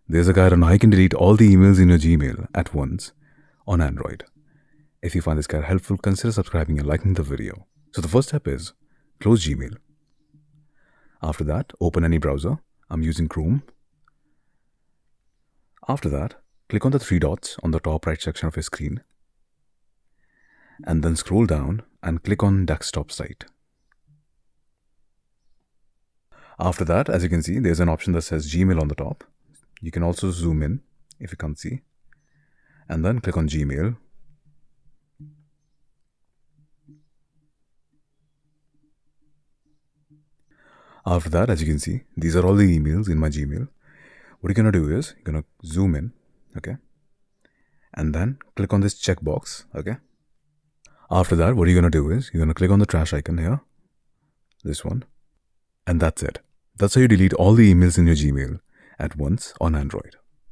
There's a guide on how you can delete all the emails in your Gmail at once on Android. If you find this guide helpful, consider subscribing and liking the video. So the first step is close Gmail. After that, open any browser. I'm using Chrome. After that, click on the three dots on the top right section of your screen. And then scroll down and click on Desktop Site. After that, as you can see, there's an option that says Gmail on the top. You can also zoom in if you can't see. And then click on Gmail. After that, as you can see, these are all the emails in my Gmail. What you're going to do is, you're going to zoom in, okay? And then click on this checkbox, okay? After that, what you're going to do is, you're going to click on the trash icon here, this one, and that's it. That's how you delete all the emails in your Gmail at once on Android.